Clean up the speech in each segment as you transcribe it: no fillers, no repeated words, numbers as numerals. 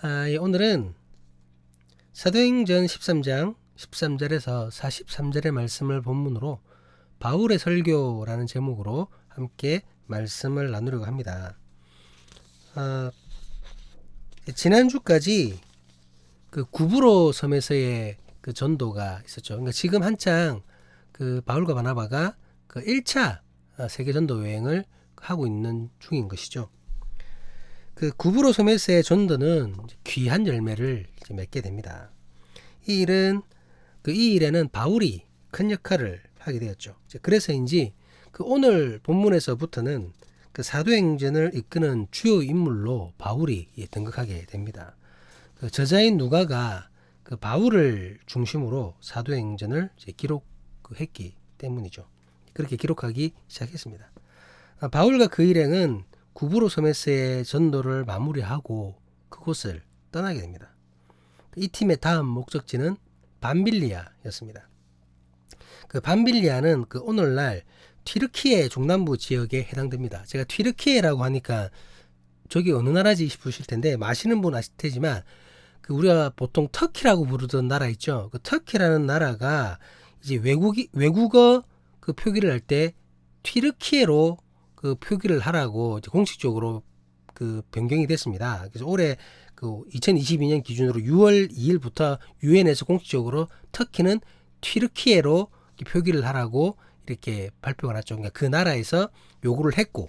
예, 오늘은 사도행전 13장 13절에서 43절의 말씀을 본문으로 바울의 설교라는 제목으로 함께 말씀을 나누려고 합니다. 지난주까지 그 구브로 섬에서의 그 전도가 있었죠. 그러니까 지금 한창 그 바울과 바나바가 그 1차 세계 전도 여행을 하고 있는 중인 것이죠. 그 구브로 섬에서의 전도는 귀한 열매를 맺게 됩니다. 이 일에는 바울이 큰 역할을 하게 되었죠. 그래서인지 그 오늘 본문에서부터는 그 사도행전을 이끄는 주요 인물로 바울이 등극하게 됩니다. 그 저자인 누가가 그 바울을 중심으로 사도행전을 기록했기 때문이죠. 그렇게 기록하기 시작했습니다. 바울과 그 일행은 구브로 섬에서의 전도를 마무리하고 그곳을 떠나게 됩니다. 이 팀의 다음 목적지는 밤빌리아였습니다. 그 밤빌리아는 그 오늘날 튀르키예 중남부 지역에 해당됩니다. 제가 튀르키예라고 하니까 저기 어느 나라지 싶으실 텐데 아시는 분 아실 테지만 그 우리가 보통 터키라고 부르던 나라 있죠. 그 터키라는 나라가 이제 외국어 그 표기를 할 때 튀르키예로 그 표기를 하라고 이제 공식적으로 그 변경이 됐습니다. 그래서 올해 그 2022년 기준으로 6월 2일부터 유엔에서 공식적으로 터키는 튀르키예로 표기를 하라고 이렇게 발표가 났죠. 그러니까 그 나라에서 요구를 했고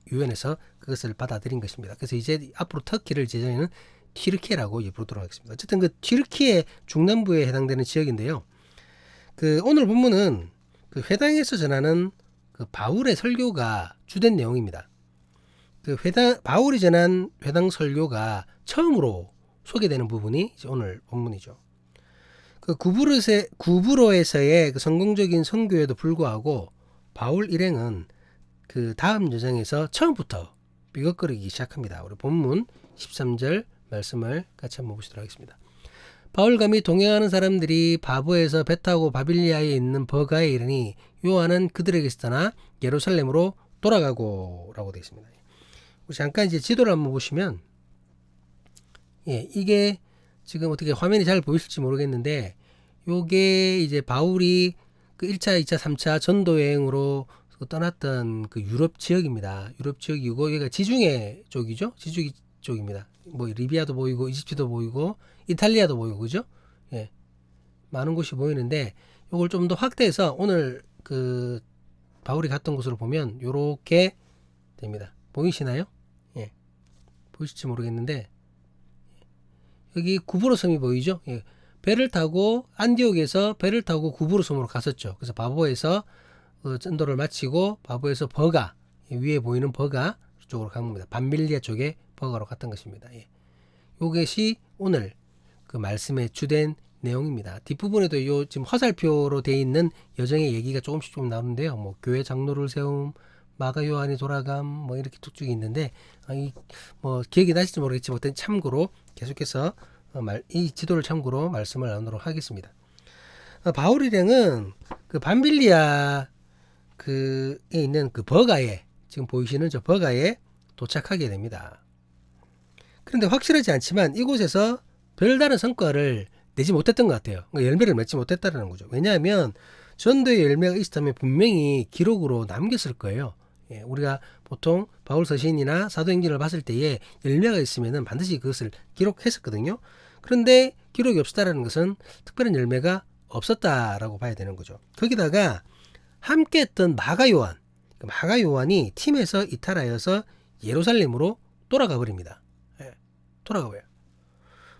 유엔에서 그것을 받아들인 것입니다. 그래서 이제 앞으로 터키를 제전에는 튀르키예라고 부르도록 하겠습니다. 어쨌든 그 튀르키예 중남부에 해당되는 지역인데요. 그 오늘 본문은 그 회당에서 전하는 그 바울의 설교가 주된 내용입니다. 그 바울이 전한 회당 설교가 처음으로 소개되는 부분이 이제 오늘 본문이죠. 그 구브로에서의 그 성공적인 선교에도 불구하고 바울 일행은 그 다음 여정에서 처음부터 삐걱거리기 시작합니다. 우리 본문 13절 말씀을 같이 한번 보시도록 하겠습니다. 바울과 및 동행하는 사람들이 바보에서 배 타고 바빌리아에 있는 버가에 이르니 요한은 그들에게서 떠나 예루살렘으로 돌아가고 라고 되어 있습니다. 잠깐 이제 지도를 한번 보시면 이게 지금 어떻게 화면이 잘 보이실지 모르겠는데 요게 이제 바울이 그 1차, 2차, 3차 전도 여행으로 떠났던 그 유럽 지역입니다. 유럽 지역이고 여기가 지중해 쪽이죠. 지중해 쪽입니다. 뭐 리비아도 보이고 이집트도 보이고 이탈리아도 보이고 그죠? 예. 많은 곳이 보이는데 요걸 좀 더 확대해서 오늘 그 바울이 갔던 곳으로 보면 요렇게 됩니다. 보이시나요? 예. 보이실지 모르겠는데 여기 구브로 섬이 보이죠? 예. 배를 타고 안디옥에서 배를 타고 구브로 섬으로 갔었죠. 그래서 바보에서 전도를 마치고 바보에서 버가 위에 보이는 버가 쪽으로 간 겁니다. 밤빌리아 쪽에 버가로 갔던 것입니다. 예. 요것이 오늘 그 말씀의 주된 내용입니다. 뒷부분에도 요 지금 화살표로 되어 있는 여정의 얘기가 조금씩 나오는데요. 뭐 교회 장로를 세움, 마가 요한이 돌아감, 뭐 이렇게 툭툭 있는데 뭐 기억이 나실지 모르겠지만 참고로 계속해서 이 지도를 참고로 말씀을 나누도록 하겠습니다. 바울 일행은 그 밤빌리아 그에 있는 그 버가에 지금 보이시는 저 버가에 도착하게 됩니다. 그런데 확실하지 않지만 이곳에서 별다른 성과를 내지 못했던 것 같아요. 그러니까 열매를 맺지 못했다는 거죠. 왜냐하면 전도의 열매가 있었다면 분명히 기록으로 남겼을 거예요. 예, 우리가 보통 바울 서신이나 사도행전을 봤을 때에 열매가 있으면 반드시 그것을 기록했었거든요. 그런데 기록이 없었다는 것은 특별한 열매가 없었다라고 봐야 되는 거죠. 거기다가 함께 했던 마가 요한이 팀에서 이탈하여서 예루살렘으로 돌아가 버립니다. 예, 돌아가 버려요.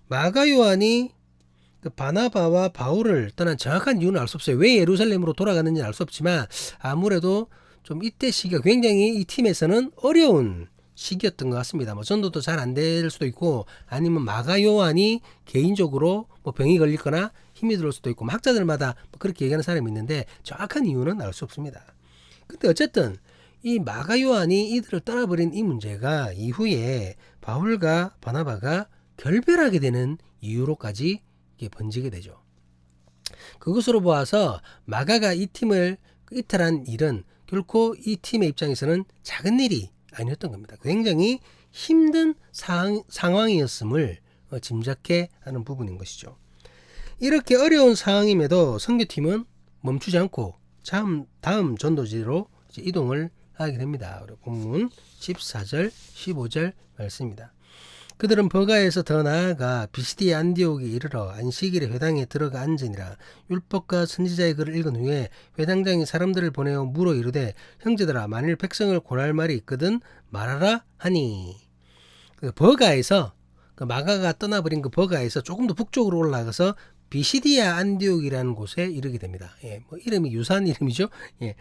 마가 요한이 그 바나바와 바울을 떠난 정확한 이유는 알 수 없어요. 왜 예루살렘으로 돌아가는지는 알 수 없지만 아무래도 좀 이때 시기가 굉장히 이 팀에서는 어려운 시기였던 것 같습니다. 뭐 전도도 잘 안 될 수도 있고 아니면 마가 요한이 개인적으로 뭐 병이 걸리거나 힘이 들어올 수도 있고 학자들마다 뭐 그렇게 얘기하는 사람이 있는데 정확한 이유는 알 수 없습니다. 근데 어쨌든 이 마가 요한이 이들을 떠나버린 이 문제가 이후에 바울과 바나바가 결별하게 되는 이유로까지 번지게 되죠. 그것으로 보아서 마가가 이 팀을 이탈한 일은 결코 이 팀의 입장에서는 작은 일이 아니었던 겁니다. 굉장히 힘든 상황이었음을 짐작해 하는 부분인 것이죠. 이렇게 어려운 상황임에도 선교팀은 멈추지 않고 다음 전도지로 이제 이동을 하게 됩니다. 본문 14절 15절 말씀입니다. 그들은 버가에서 더 나아가 비시디의 안디옥에 이르러 안식일에 회당에 들어가 앉으니라. 율법과 선지자의 글을 읽은 후에 회당장이 사람들을 보내어 물어 이르되 형제들아 만일 백성을 권할 말이 있거든 말하라 하니. 그 버가에서 그 마가가 떠나버린 그 버가에서 조금 더 북쪽으로 올라가서 비시디아 안디옥이라는 곳에 이르게 됩니다. 예, 뭐 이름이 유사한 이름이죠. 예,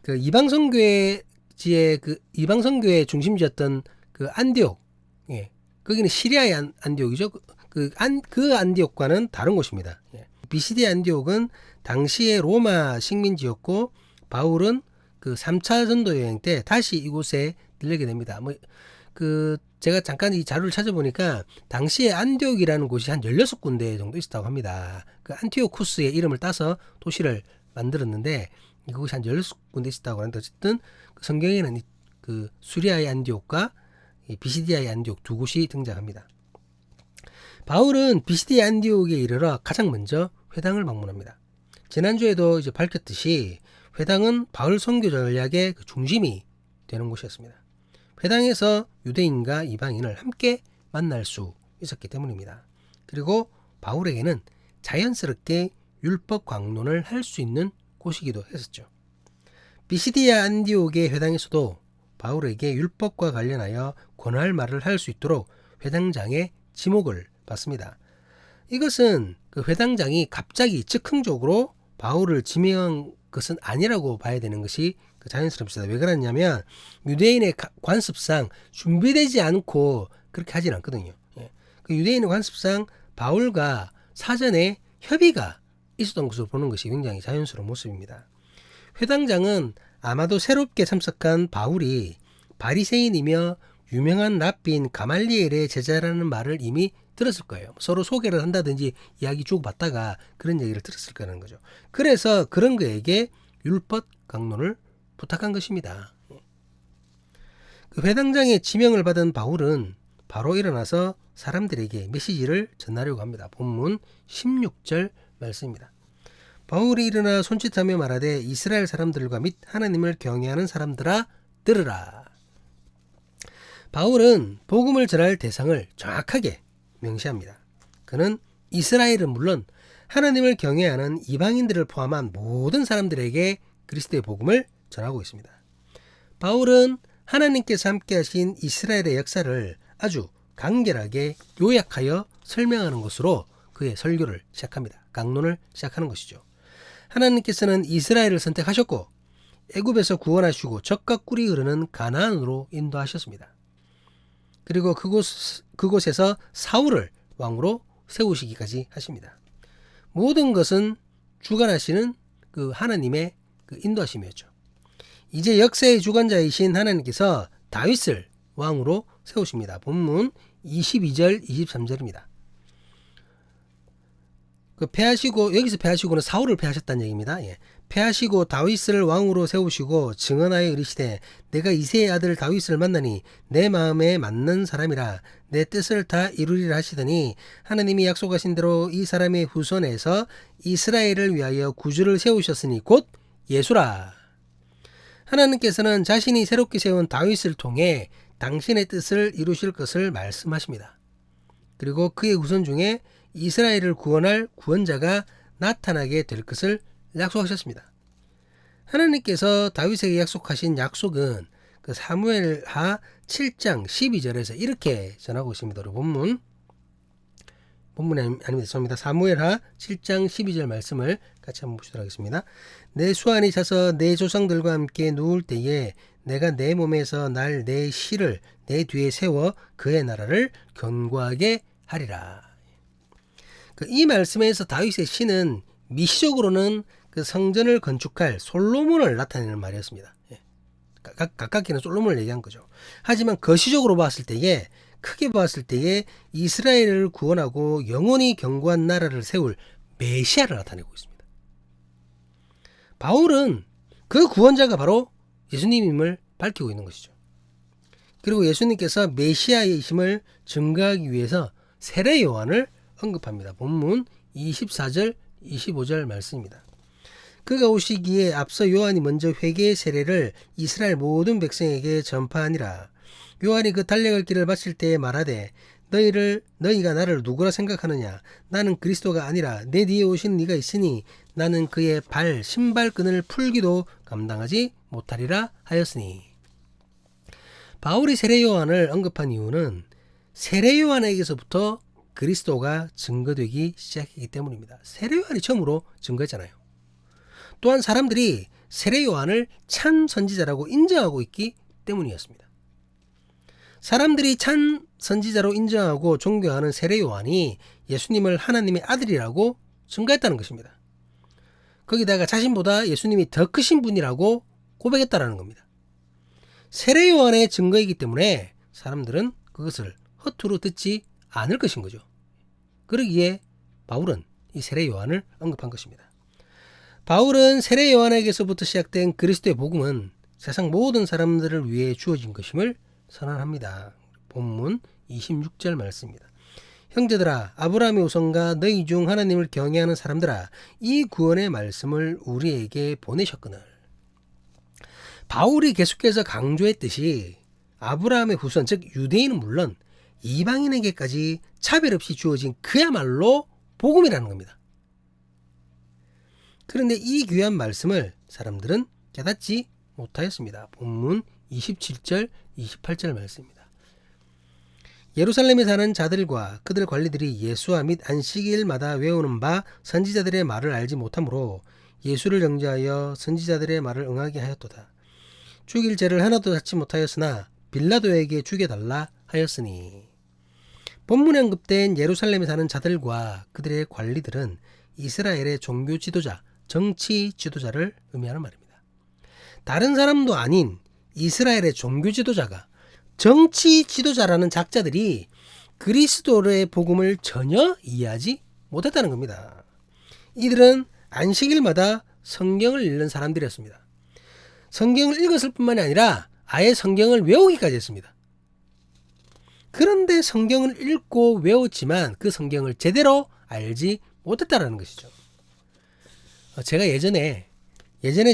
그 이방선교회지의 그 이방선교회 중심지였던 그 안디옥, 예, 거기는 시리아의 안디옥이죠. 그 안디옥과는 다른 곳입니다. 예. 비시디아 안디옥은 당시의 로마 식민지였고 바울은 그 3차 전도 여행 때 다시 이곳에 들르게 됩니다. 제가 잠깐 이 자료를 찾아보니까 당시에 안디옥이라는 곳이 한 16군데 정도 있었다고 합니다. 그 안티오쿠스의 이름을 따서 도시를 만들었는데 이곳이 한 16군데 있었다고 하는데 어쨌든 성경에는 그 수리아의 안디옥과 비시디아의 안디옥 두 곳이 등장합니다. 바울은 비시디아 안디옥에 이르러 가장 먼저 회당을 방문합니다. 지난주에도 이제 밝혔듯이 회당은 바울 선교 전략의 그 중심이 되는 곳이었습니다. 회당에서 유대인과 이방인을 함께 만날 수 있었기 때문입니다. 그리고 바울에게는 자연스럽게 율법 강론을 할 수 있는 곳이기도 했었죠. 비시디아 안디옥의 회당에서도 바울에게 율법과 관련하여 권할 말을 할 수 있도록 회당장의 지목을 받습니다. 이것은 그 회당장이 갑자기 즉흥적으로 바울을 지명한 것은 아니라고 봐야 되는 것이 자연스럽습니다. 왜 그러냐면 유대인의 관습상 준비되지 않고 그렇게 하진 않거든요. 예. 그 유대인의 관습상 바울과 사전에 협의가 있었던 것으로 보는 것이 굉장히 자연스러운 모습입니다. 회당장은 아마도 새롭게 참석한 바울이 바리새인이며 유명한 랍비인 가말리엘의 제자라는 말을 이미 들었을 거예요. 서로 소개를 한다든지 이야기 주고받다가 그런 얘기를 들었을 거라는 거죠. 그래서 그런 그에게 율법 강론을 부탁한 것입니다. 그 회당장의 지명을 받은 바울은 바로 일어나서 사람들에게 메시지를 전하려고 합니다. 본문 16절 말씀입니다. 바울이 일어나 손짓하며 말하되 이스라엘 사람들과 및 하나님을 경외하는 사람들아 들으라. 바울은 복음을 전할 대상을 정확하게 명시합니다. 그는 이스라엘은 물론 하나님을 경외하는 이방인들을 포함한 모든 사람들에게 그리스도의 복음을 전하고 있습니다. 바울은 하나님께서 함께 하신 이스라엘의 역사를 아주 간결하게 요약하여 설명하는 것으로 그의 설교를 시작합니다. 강론을 시작하는 것이죠. 하나님께서는 이스라엘을 선택하셨고 애굽에서 구원하시고 젖과 꿀이 흐르는 가나안으로 인도하셨습니다. 그리고 그곳에서 사울을 왕으로 세우시기까지 하십니다. 모든 것은 주관하시는 그 하나님의 그 인도하심이었죠. 이제 역사의 주관자이신 하나님께서 다윗을 왕으로 세우십니다. 본문 22절 23절입니다. 여기서 패하시고는 사울을 패하셨다는 얘기입니다. 예. 패하시고 다윗을 왕으로 세우시고 증언하여 이르시되 내가 이새의 아들 다윗을 만나니 내 마음에 맞는 사람이라 내 뜻을 다 이루리라 하시더니 하나님이 약속하신 대로 이 사람의 후손에서 이스라엘을 위하여 구주를 세우셨으니 곧 예수라. 하나님께서는 자신이 새롭게 세운 다윗을 통해 당신의 뜻을 이루실 것을 말씀하십니다. 그리고 그의 후손 중에 이스라엘을 구원할 구원자가 나타나게 될 것을 약속하셨습니다. 하나님께서 다윗에게 약속하신 약속은 그 사무엘하 7장 12절에서 이렇게 전하고 있습니다. 본문이 아닙니다. 죄송합니다. 사무엘하 7장 12절 말씀을 같이 한번 보시도록 하겠습니다. 내 수완이 차서 내 조상들과 함께 누울 때에 내가 내 몸에서 날 내 실을 내 뒤에 세워 그의 나라를 견고하게 하리라. 이 말씀에서 다윗의 시는 미시적으로는 그 성전을 건축할 솔로몬을 나타내는 말이었습니다. 가깝게는 솔로몬을 얘기한 거죠. 하지만 거시적으로 봤을 때에 크게 봤을 때에 이스라엘을 구원하고 영원히 견고한 나라를 세울 메시아를 나타내고 있습니다. 바울은 그 구원자가 바로 예수님임을 밝히고 있는 것이죠. 그리고 예수님께서 메시아의 이심을 증거하기 위해서 세례 요한을 언급합니다. 본문 24절 25절 말씀입니다. 그가 오시기에 앞서 요한이 먼저 회개의 세례를 이스라엘 모든 백성에게 전파하니라. 요한이 그 달려갈 길을 마칠 때에 말하되 너희가 나를 누구라 생각하느냐? 나는 그리스도가 아니라 내 뒤에 오시는 이가 있으니 나는 그의 신발끈을 풀기도 감당하지 못하리라 하였으니. 바울이 세례 요한을 언급한 이유는 세례 요한에게서부터 그리스도가 증거되기 시작했기 때문입니다. 세례 요한이 처음으로 증거했잖아요. 또한 사람들이 세례 요한을 참 선지자라고 인정하고 있기 때문이었습니다. 사람들이 참 선지자로 인정하고 존경하는 세례 요한이 예수님을 하나님의 아들이라고 증거했다는 것입니다. 거기다가 자신보다 예수님이 더 크신 분이라고 고백했다는 겁니다. 세례 요한의 증거이기 때문에 사람들은 그것을 허투루 듣지 않을 것인 거죠. 그러기에 바울은 이 세례 요한을 언급한 것입니다. 바울은 세례 요한에게서부터 시작된 그리스도의 복음은 세상 모든 사람들을 위해 주어진 것임을 선언합니다. 본문 26절 말씀입니다. 형제들아, 아브라함의 후손과 너희 중 하나님을 경외하는 사람들아, 이 구원의 말씀을 우리에게 보내셨거늘. 바울이 계속해서 강조했듯이 아브라함의 후손, 즉 유대인은 물론 이방인에게까지 차별 없이 주어진 그야말로 복음이라는 겁니다. 그런데 이 귀한 말씀을 사람들은 깨닫지 못하였습니다. 본문 27절 28절 말씀입니다. 예루살렘에 사는 자들과 그들 관리들이 예수와 및 안식일마다 외우는 바 선지자들의 말을 알지 못하므로 예수를 정죄하여 선지자들의 말을 응하게 하였도다. 죽일 죄를 하나도 찾지 못하였으나 빌라도에게 죽여달라 하였으니. 본문에 언급된 예루살렘에 사는 자들과 그들의 관리들은 이스라엘의 종교 지도자, 정치 지도자를 의미하는 말입니다. 다른 사람도 아닌 이스라엘의 종교 지도자가, 정치 지도자라는 작자들이 그리스도의 복음을 전혀 이해하지 못했다는 겁니다. 이들은 안식일마다 성경을 읽는 사람들이었습니다. 성경을 읽었을 뿐만이 아니라 아예 성경을 외우기까지 했습니다. 그런데 성경을 읽고 외웠지만 그 성경을 제대로 알지 못했다는 것이죠. 제가 예전에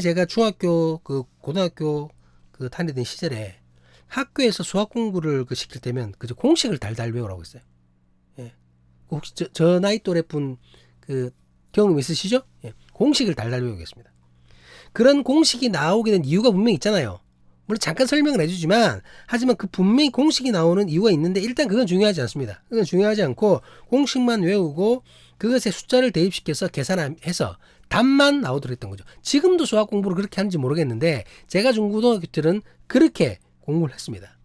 제가 중학교, 고등학교 다니던 시절에 학교에서 수학 공부를 시킬 때면 공식을 달달 외우라고 했어요. 예. 혹시 저 나이 또래 분 경험 있으시죠? 예. 공식을 달달 외우겠습니다. 그런 공식이 나오게 된 이유가 분명히 있잖아요. 물론 잠깐 설명을 해주지만, 하지만 그 분명히 공식이 나오는 이유가 있는데 일단 그건 중요하지 않습니다. 그건 중요하지 않고 공식만 외우고 그것에 숫자를 대입시켜서 계산해서 답만 나오도록 했던 거죠. 지금도 수학 공부를 그렇게 하는지 모르겠는데 제가 중고등학교 때는 그렇게 공부를 했습니다.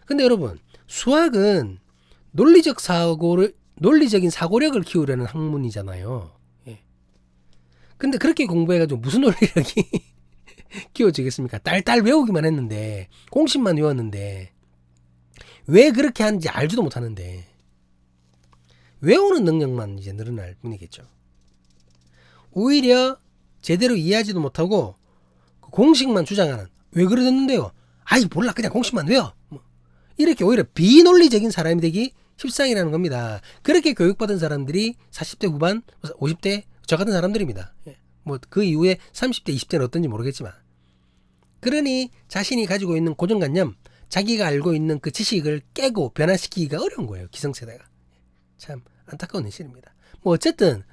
근데 여러분, 수학은 논리적인 사고력을 키우려는 학문이잖아요. 예. 근데 그렇게 공부해가지고 무슨 논리력이 키워지겠습니까? 딸딸 외우기만 했는데, 공식만 외웠는데, 왜 그렇게 하는지 알지도 못하는데, 외우는 능력만 이제 늘어날 뿐이겠죠. 오히려 제대로 이해하지도 못하고 공식만 주장하는, 왜 그러는데요? 아이 몰라, 그냥 공식만 외워. 이렇게 오히려 비논리적인 사람이 되기 십상이라는 겁니다. 그렇게 교육받은 사람들이 40대 후반, 50대 저 같은 사람들입니다. 그 이후에 30대, 20대는 어떤지 모르겠지만, 그러니 자신이 가지고 있는 고정관념, 자기가 알고 있는 그 지식을 깨고 변화시키기가 어려운 거예요. 기성세대가. 참 안타까운 현실입니다. 어쨌든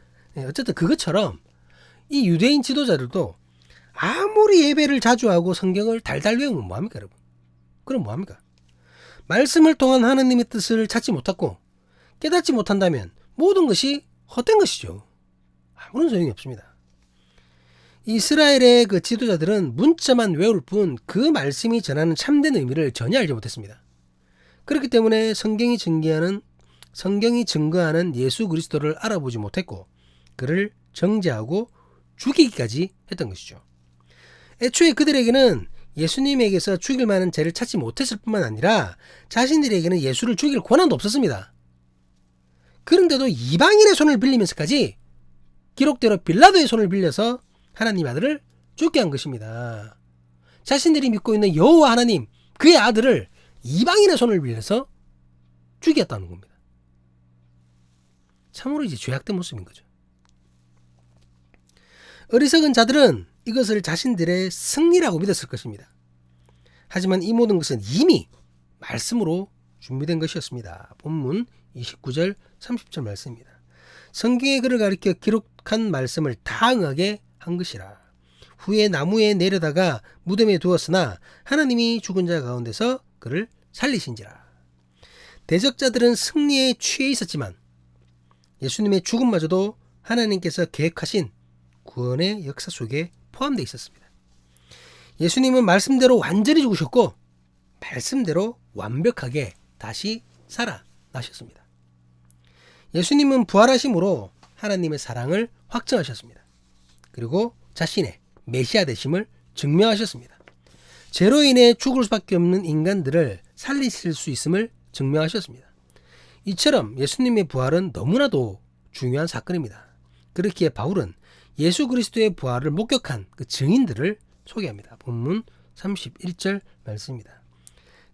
그것처럼 이 유대인 지도자들도 아무리 예배를 자주 하고 성경을 달달 외우면 뭐합니까, 여러분? 그럼 뭐합니까? 말씀을 통한 하나님의 뜻을 찾지 못하고 깨닫지 못한다면 모든 것이 헛된 것이죠. 아무런 소용이 없습니다. 이스라엘의 지도자들은 문자만 외울 뿐 그 말씀이 전하는 참된 의미를 전혀 알지 못했습니다. 그렇기 때문에 성경이 증거하는 예수 그리스도를 알아보지 못했고 그를 정죄하고 죽이기까지 했던 것이죠. 애초에 그들에게는 예수님에게서 죽일 만한 죄를 찾지 못했을 뿐만 아니라 자신들에게는 예수를 죽일 권한도 없었습니다. 그런데도 이방인의 손을 빌리면서까지 기록대로 빌라도의 손을 빌려서 하나님 아들을 죽게 한 것입니다. 자신들이 믿고 있는 여호와 하나님, 그의 아들을 이방인의 손을 빌려서 죽였다는 겁니다. 참으로 이제 죄악된 모습인 거죠. 어리석은 자들은 이것을 자신들의 승리라고 믿었을 것입니다. 하지만 이 모든 것은 이미 말씀으로 준비된 것이었습니다. 본문 29절 30절 말씀입니다. 성경의 글을 가리켜 기록한 말씀을 다 응하게 한 것이라. 후에 나무에 내려다가 무덤에 두었으나 하나님이 죽은 자 가운데서 그를 살리신지라. 대적자들은 승리에 취해 있었지만 예수님의 죽음마저도 하나님께서 계획하신 구원의 역사 속에 포함되어 있었습니다. 예수님은 말씀대로 완전히 죽으셨고 말씀대로 완벽하게 다시 살아나셨습니다. 예수님은 부활하심으로 하나님의 사랑을 확증하셨습니다. 그리고 자신의 메시아 되심을 증명하셨습니다. 죄로 인해 죽을 수밖에 없는 인간들을 살리실 수 있음을 증명하셨습니다. 이처럼 예수님의 부활은 너무나도 중요한 사건입니다. 그렇기에 바울은 예수 그리스도의 부활을 목격한 그 증인들을 소개합니다. 본문 31절 말씀입니다.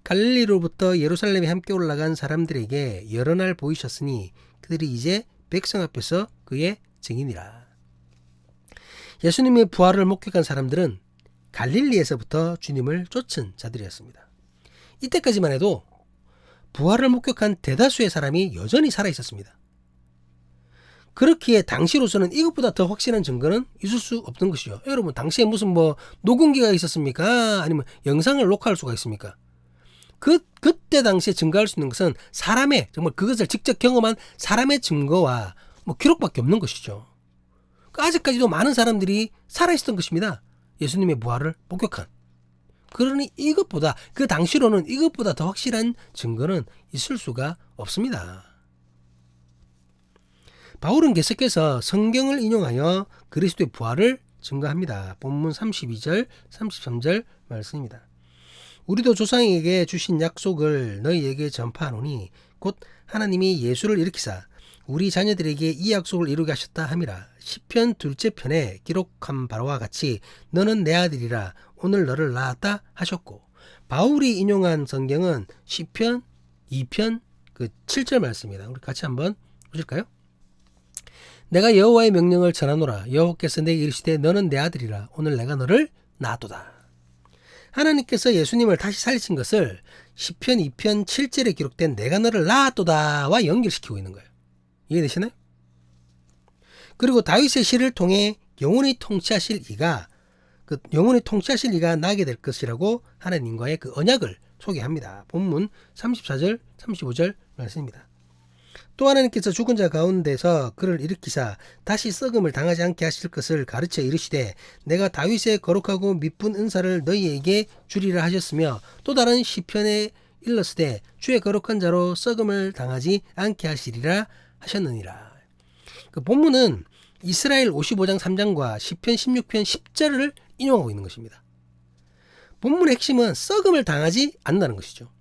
갈릴리로부터 예루살렘에 함께 올라간 사람들에게 여러 날 보이셨으니 그들이 이제 백성 앞에서 그의 증인이라. 예수님의 부활을 목격한 사람들은 갈릴리에서부터 주님을 쫓은 자들이었습니다. 이때까지만 해도 부활을 목격한 대다수의 사람이 여전히 살아있었습니다. 그렇기에 당시로서는 이것보다 더 확실한 증거는 있을 수 없던 것이죠. 여러분, 당시에 무슨 녹음기가 있었습니까? 아니면 영상을 녹화할 수가 있습니까? 그때 당시에 증거할 수 있는 것은 사람의, 정말 그것을 직접 경험한 사람의 증거와 기록밖에 없는 것이죠. 아직까지도 많은 사람들이 살아있었던 것입니다. 예수님의 부활을 목격한. 그러니 이것보다, 그 당시로는 이것보다 더 확실한 증거는 있을 수가 없습니다. 바울은 계속해서 성경을 인용하여 그리스도의 부활을 증거합니다. 본문 32절, 33절 말씀입니다. 우리도 조상에게 주신 약속을 너희에게 전파하노니 곧 하나님이 예수를 일으키사 우리 자녀들에게 이 약속을 이루게 하셨다 함이라. 시편 2째 편에 기록한 바와 같이 너는 내 아들이라 오늘 너를 낳았다 하셨고, 바울이 인용한 성경은 시편 2편 7절 말씀입니다. 우리 같이 한번 보실까요? 내가 여호와의 명령을 전하노라. 여호와께서 내게 이르시되 너는 내 아들이라 오늘 내가 너를 낳았도다. 하나님께서 예수님을 다시 살리신 것을 시편 2편 7절에 기록된 내가 너를 낳았도다와 연결시키고 있는 거예요. 이해되시나요? 그리고 다윗의 시를 통해 영원히 통치하실 이가 나게 될 것이라고 하나님과의 그 언약을 소개합니다. 본문 34절 35절 말씀입니다. 또 하나님께서 죽은 자 가운데서 그를 일으키사 다시 썩음을 당하지 않게 하실 것을 가르쳐 이르시되 내가 다윗의 거룩하고 미쁜 은사를 너희에게 주리라 하셨으며, 또 다른 시편에 일렀으되 주의 거룩한 자로 썩음을 당하지 않게 하시리라 하셨느니라. 그 본문은 이스라엘 55장 3장과 시편 16편 10절을 인용하고 있는 것입니다. 본문의 핵심은 썩음을 당하지 않는다는 것이죠.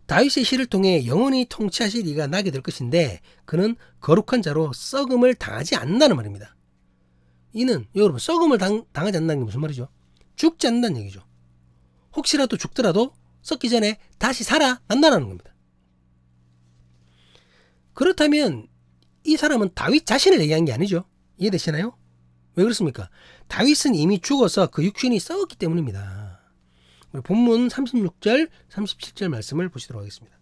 다윗의 시를 통해 영원히 통치하실 이가 나게 될 것인데 그는 거룩한 자로 썩음을 당하지 않는다는 말입니다. 이는 여러분, 썩음을 당하지 않는다는 게 무슨 말이죠? 죽지 않는다는 얘기죠. 혹시라도 죽더라도 썩기 전에 다시 살아난다는 겁니다. 그렇다면 이 사람은 다윗 자신을 얘기한 게 아니죠. 이해되시나요? 왜 그렇습니까? 다윗은 이미 죽어서 그 육신이 썩었기 때문입니다. 본문 36절 37절 말씀을 보시도록 하겠습니다.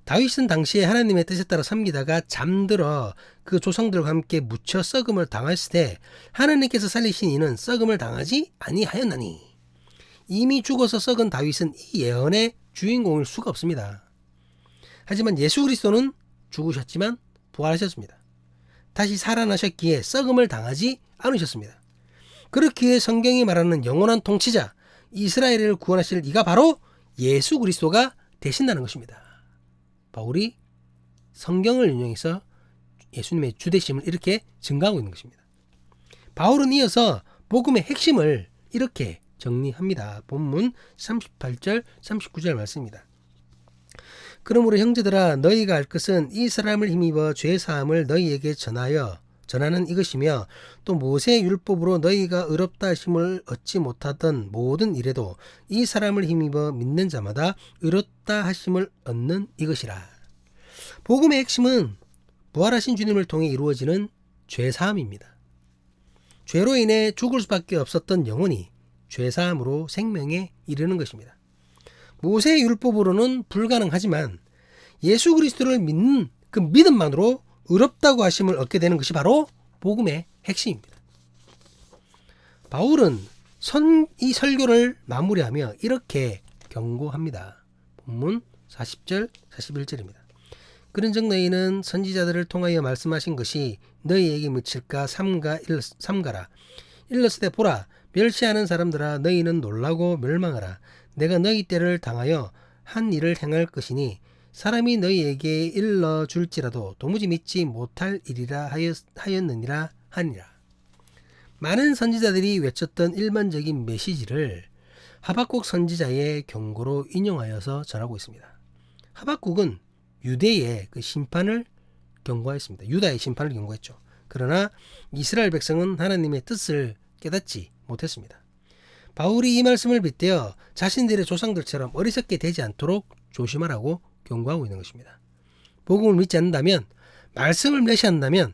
다윗은 당시에 하나님의 뜻에 따라 섬기다가 잠들어 그 조상들과 함께 묻혀 썩음을 당했을 때 하나님께서 살리신 이는 썩음을 당하지 아니하였나니, 이미 죽어서 썩은 다윗은 이 예언의 주인공일 수가 없습니다. 하지만 예수 그리스도는 죽으셨지만 부활하셨습니다. 다시 살아나셨기에 썩음을 당하지 않으셨습니다. 그렇기에 성경이 말하는 영원한 통치자, 이스라엘을 구원하실 이가 바로 예수 그리스도가 되신다는 것입니다. 바울이 성경을 인용해서 예수님의 주되심을 이렇게 증거하고 있는 것입니다. 바울은 이어서 복음의 핵심을 이렇게 정리합니다. 본문 38절 39절 말씀입니다. 그러므로 형제들아, 너희가 알 것은 이 사람을 힘입어 죄사함을 너희에게 전하는 이것이며, 또 모세의 율법으로 너희가 의롭다 하심을 얻지 못하던 모든 일에도 이 사람을 힘입어 믿는 자마다 의롭다 하심을 얻는 이것이라. 복음의 핵심은 부활하신 주님을 통해 이루어지는 죄사함입니다. 죄로 인해 죽을 수밖에 없었던 영혼이 죄사함으로 생명에 이르는 것입니다. 모세의 율법으로는 불가능하지만 예수 그리스도를 믿는 그 믿음만으로 의롭다고 하심을 얻게 되는 것이 바로 복음의 핵심입니다. 바울은 이 설교를 마무리하며 이렇게 경고합니다. 본문 40절 41절입니다. 그런즉 너희는 선지자들을 통하여 말씀하신 것이 너희에게 묻힐까 삼가라. 일렀으되 보라, 멸시하는 사람들아, 너희는 놀라고 멸망하라. 내가 너희 때를 당하여 한 일을 행할 것이니 사람이 너희에게 일러줄지라도 도무지 믿지 못할 일이라 하였느니라 하니라. 많은 선지자들이 외쳤던 일반적인 메시지를 하박국 선지자의 경고로 인용하여서 전하고 있습니다. 하박국은 유대의 그 심판을 경고했습니다. 유다의 심판을 경고했죠. 그러나 이스라엘 백성은 하나님의 뜻을 깨닫지 못했습니다. 바울이 이 말씀을 빗대어 자신들의 조상들처럼 어리석게 되지 않도록 조심하라고 경고하고 있는 것입니다. 복음을 믿지 않는다면, 말씀을 멸시한다면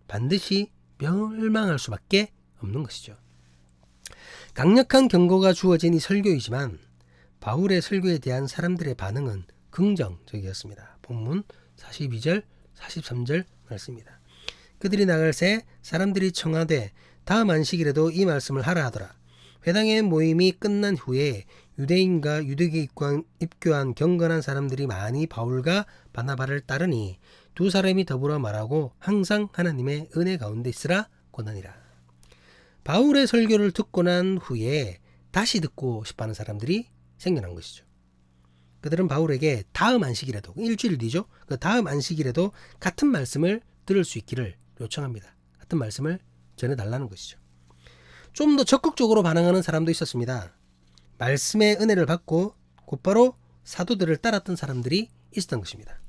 반드시 멸망할 수밖에 없는 것이죠. 강력한 경고가 주어진 이 설교이지만 바울의 설교에 대한 사람들의 반응은 긍정적이었습니다. 본문 42절 43절 말씀입니다. 그들이 나갈새 사람들이 청하되 다음 안식일에도 이 말씀을 하라 하더라. 회당의 모임이 끝난 후에 유대인과 유대교에 입교한 경건한 사람들이 많이 바울과 바나바를 따르니 두 사람이 더불어 말하고 항상 하나님의 은혜 가운데 있으라 권하니라. 바울의 설교를 듣고 난 후에 다시 듣고 싶어하는 사람들이 생겨난 것이죠. 그들은 바울에게 다음 안식일에도, 일주일 뒤죠. 그 다음 안식일에도 같은 말씀을 들을 수 있기를 요청합니다. 같은 말씀을 전해달라는 것이죠. 좀 더 적극적으로 반응하는 사람도 있었습니다. 말씀의 은혜를 받고 곧바로 사도들을 따랐던 사람들이 있었던 것입니다.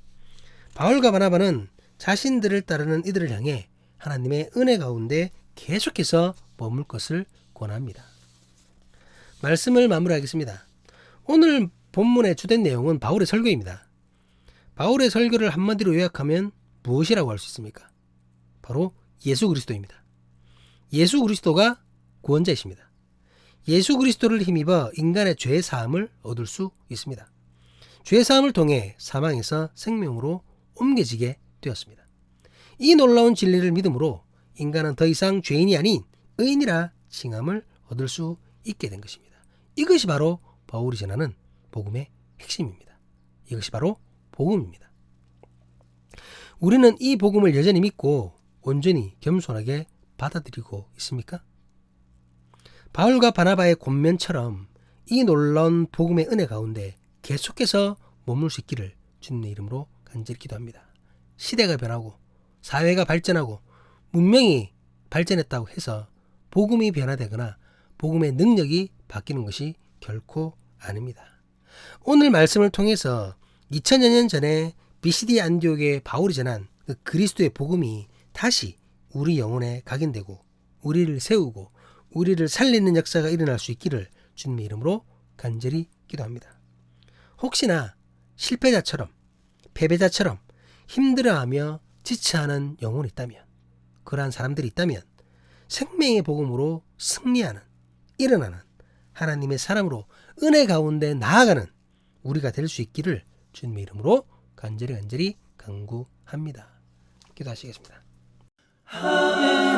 바울과 바나바는 자신들을 따르는 이들을 향해 하나님의 은혜 가운데 계속해서 머물 것을 권합니다. 말씀을 마무리하겠습니다. 오늘 본문의 주된 내용은 바울의 설교입니다. 바울의 설교를 한마디로 요약하면 무엇이라고 할 수 있습니까? 바로 예수 그리스도입니다. 예수 그리스도가 구원자이십니다. 예수 그리스도를 힘입어 인간의 죄 사함을 얻을 수 있습니다. 죄 사함을 통해 사망에서 생명으로 옮겨지게 되었습니다. 이 놀라운 진리를 믿음으로 인간은 더 이상 죄인이 아닌 의인이라 칭함을 얻을 수 있게 된 것입니다. 이것이 바로 바울이 전하는 복음의 핵심입니다. 이것이 바로 복음입니다. 우리는 이 복음을 여전히 믿고 온전히 겸손하게 받아들이고 있습니까? 바울과 바나바의 권면처럼 이 놀라운 복음의 은혜 가운데 계속해서 머물 수 있기를 주님의 이름으로 간절히 기도합니다. 시대가 변하고 사회가 발전하고 문명이 발전했다고 해서 복음이 변화되거나 복음의 능력이 바뀌는 것이 결코 아닙니다. 오늘 말씀을 통해서 2000여 년 전에 BCD 안디옥의 바울이 전한 그 그리스도의 복음이 다시 우리 영혼에 각인되고 우리를 세우고 우리를 살리는 역사가 일어날 수 있기를 주님의 이름으로 간절히 기도합니다. 혹시나 실패자처럼 패배자처럼 힘들어하며 지쳐하는 영혼이 있다면, 그러한 사람들이 있다면 생명의 복음으로 승리하는, 일어나는 하나님의 사람으로 은혜 가운데 나아가는 우리가 될 수 있기를 주님의 이름으로 간절히 간절히 간구합니다. 기도하시겠습니다. 아멘.